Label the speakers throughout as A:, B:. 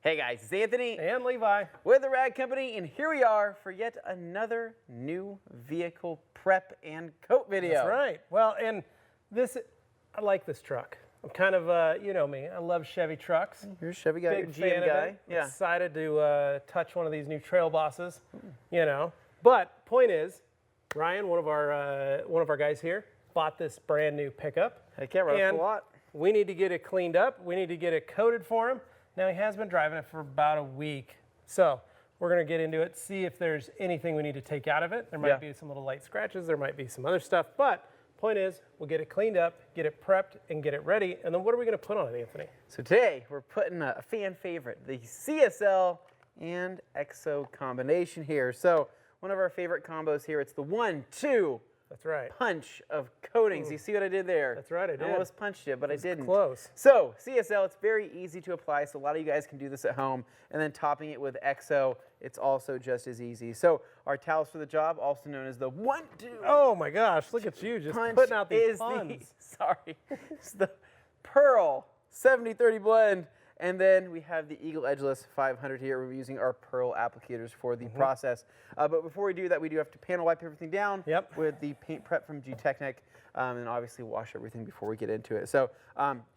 A: Hey guys, it's Anthony
B: and Levi
A: with the Rad Company, and here we are for yet another new vehicle prep and coat video.
B: That's right. Well, and this, I like this truck. I'm kind of, you know me, I love Chevy trucks.
A: You're a Chevy guy,
B: Big
A: you're a GM guy.
B: Yeah. Excited to touch one of these new Trail Bosses, you know. But point is, Ryan, one of our guys here, bought this brand new pickup.
A: Heck yeah, right off the lot.
B: We need to get it cleaned up. We need to get it coated for him. Now, he has been driving it for about a week. So we're going to get into it, see if there's anything we need to take out of it. There might be some little light scratches. There might be some other stuff. But point is, we'll get it cleaned up, get it prepped, and get it ready. And then what are we going to put on it, Anthony?
A: So today, we're putting a fan favorite, the CSL and EXO combination here. So one of our favorite combos here, it's the 1-2
B: That's right.
A: punch of coatings. You see what I did there?
B: That's right, I did.
A: I almost punched it, but I didn't.
B: Close.
A: So CSL, it's very easy to apply, so a lot of you guys can do this at home. And then topping it with EXO, it's also just as easy. So our towels for the job, also known as the 1-2.
B: Oh my gosh, look at you just putting out these puns.
A: It's the Pearl 70-30 blend. And then we have the Eagle Edgeless 500 here. We're using our Pearl applicators for the process. But before we do that, we do have to panel wipe everything down with the paint prep from GTECHNIQ, and obviously wash everything before we get into it. So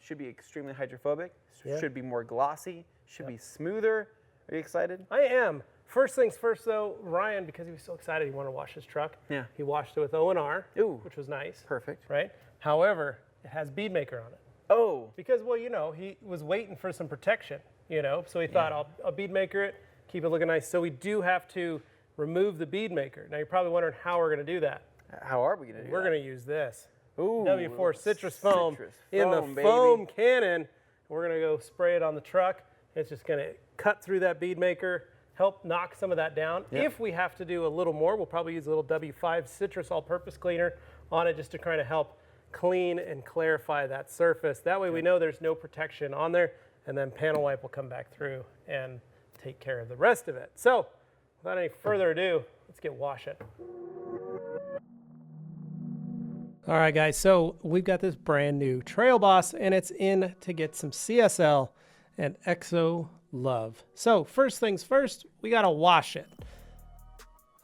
A: should be extremely hydrophobic, should be more glossy, should be smoother. Are you excited?
B: I am. First things first though, Ryan, because he was so excited he wanted to wash his truck, he washed it with O&R, which was nice.
A: Perfect.
B: Right? However, it has bead maker on it.
A: Oh.
B: Because, well, you know, he was waiting for some protection, you know, so he thought, I'll bead maker it, keep it looking nice. So we do have to remove the bead maker. Now, you're probably wondering how we're going to do that.
A: How are we going to do that?
B: We're going to use this.
A: Ooh,
B: W4 citrus foam in the
A: baby.
B: foam cannon. We're going to go spray it on the truck. It's just going to cut through that bead maker, help knock some of that down. If we have to do a little more, we'll probably use a little W5 citrus all-purpose cleaner on it just to kind of help clean and clarify that surface. That way we know there's no protection on there, and then panel wipe will come back through and take care of the rest of it. So without any further ado, let's get washing. All right, guys, so we've got this brand new Trail Boss, and it's in to get some CSL and EXO love. So first things first, we gotta wash it.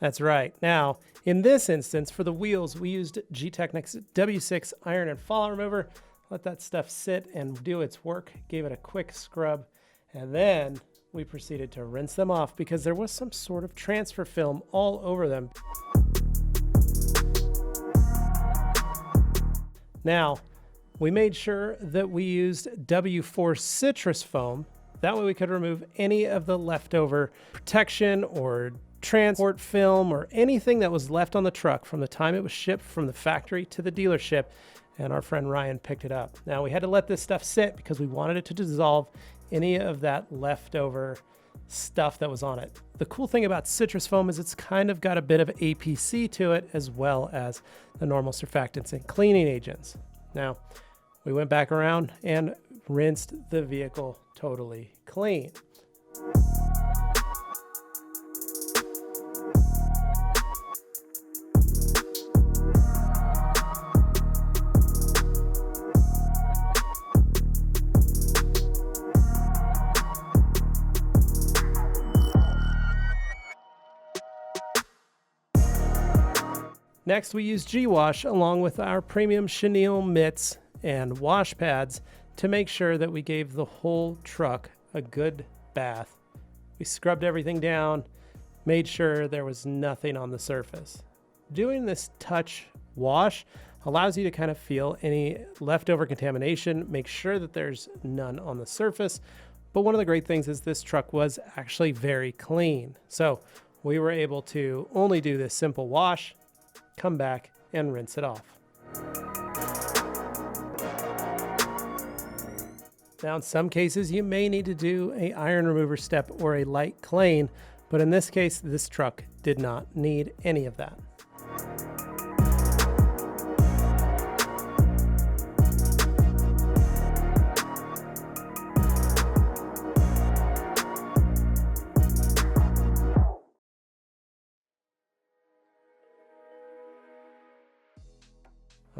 B: That's right. Now, in this instance, for the wheels, we used GTECHNIQ's W6 iron and fallout remover. Let that stuff sit and do its work. Gave it a quick scrub. And then we proceeded to rinse them off because there was some sort of transfer film all over them. Now, we made sure that we used W4 citrus foam. That way we could remove any of the leftover protection or transport film or anything that was left on the truck from the time it was shipped from the factory to the dealership, and our friend Ryan picked it up. Now we had to let this stuff sit because we wanted it to dissolve any of that leftover stuff that was on it. The cool thing about citrus foam is it's kind of got a bit of APC to it as well as the normal surfactants and cleaning agents. Now we went back around and rinsed the vehicle totally clean. Next, we use G-Wash along with our premium chenille mitts and wash pads to make sure that we gave the whole truck a good bath. We scrubbed everything down, made sure there was nothing on the surface. Doing this touch wash allows you to kind of feel any leftover contamination, make sure that there's none on the surface. But one of the great things is this truck was actually very clean. So we were able to only do this simple wash, come back and rinse it off. Now, in some cases, you may need to do an iron remover step or a light clean, but in this case, this truck did not need any of that.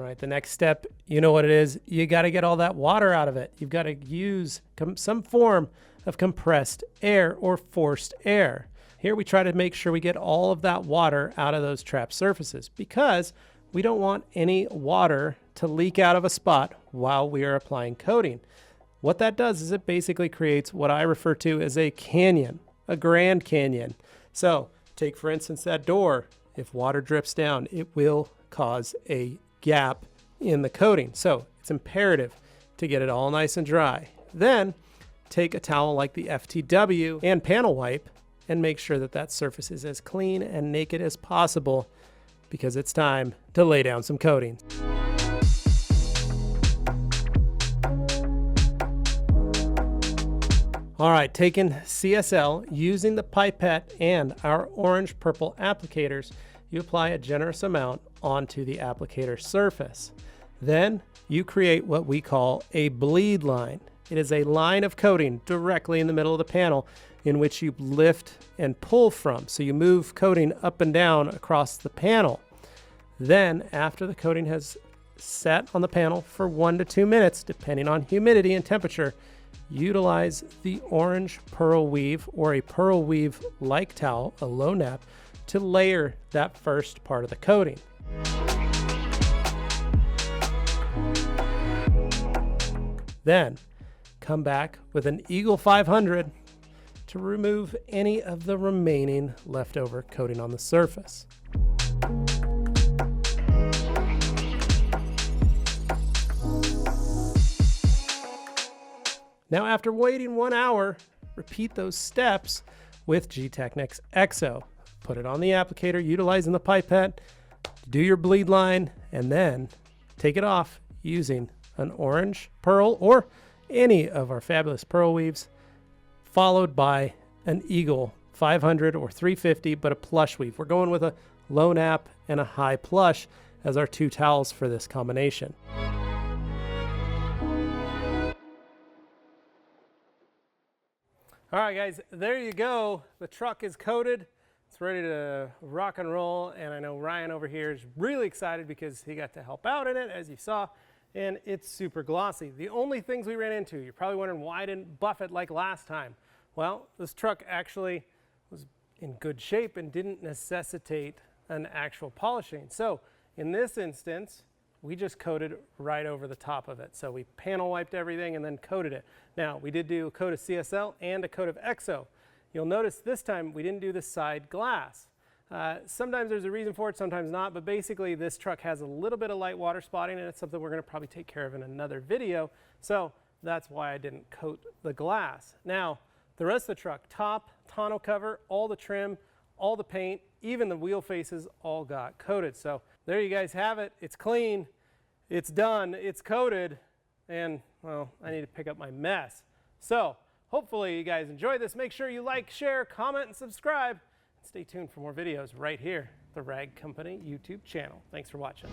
B: All right, the next step, you know what it is. You got to get all that water out of it. You've got to use some form of compressed air or forced air. Here we try to make sure we get all of that water out of those trapped surfaces because we don't want any water to leak out of a spot while we are applying coating. What that does is it basically creates what I refer to as a canyon, a Grand Canyon. So take, for instance, that door. If water drips down, it will cause a gap in the coating. So it's imperative to get it all nice and dry. Then take a towel like the FTW and panel wipe and make sure that that surface is as clean and naked as possible because it's time to lay down some coating. All right, taking CSL, using the pipette and our orange-purple applicators, you apply a generous amount onto the applicator surface. Then you create what we call a bleed line. It is a line of coating directly in the middle of the panel in which you lift and pull from. So you move coating up and down across the panel. Then after the coating has sat on the panel for 1 to 2 minutes, depending on humidity and temperature, utilize the orange pearl weave or a pearl weave like towel, a low nap, to layer that first part of the coating. Then come back with an Eagle 500 to remove any of the remaining leftover coating on the surface. Now after waiting 1 hour, repeat those steps with GTECHNIQ's EXO. Put it on the applicator utilizing the pipette, do your bleed line, and then take it off using an orange pearl or any of our fabulous pearl weaves, followed by an Eagle 500 or 350, but a plush weave. We're going with a low nap and a high plush as our 2 towels for this combination. All right, guys, there you go. The truck is coated. It's ready to rock and roll, and I know Ryan over here is really excited because he got to help out in it, as you saw, and it's super glossy. The only things we ran into, you're probably wondering why I didn't buff it like last time. Well, this truck actually was in good shape and didn't necessitate an actual polishing. So in this instance, we just coated right over the top of it. So we panel wiped everything and then coated it. Now, we did do a coat of CSL and a coat of EXO. You'll notice this time we didn't do the side glass. Sometimes there's a reason for it, sometimes not, but basically this truck has a little bit of light water spotting, and it's something we're gonna probably take care of in another video. So that's why I didn't coat the glass. Now, the rest of the truck, top, tonneau cover, all the trim, all the paint, even the wheel faces all got coated. So there you guys have it. It's clean, it's done, it's coated, and well, I need to pick up my mess. So hopefully you guys enjoyed this. Make sure you like, share, comment, and subscribe. Stay tuned for more videos right here, the Rag Company YouTube channel. Thanks for watching.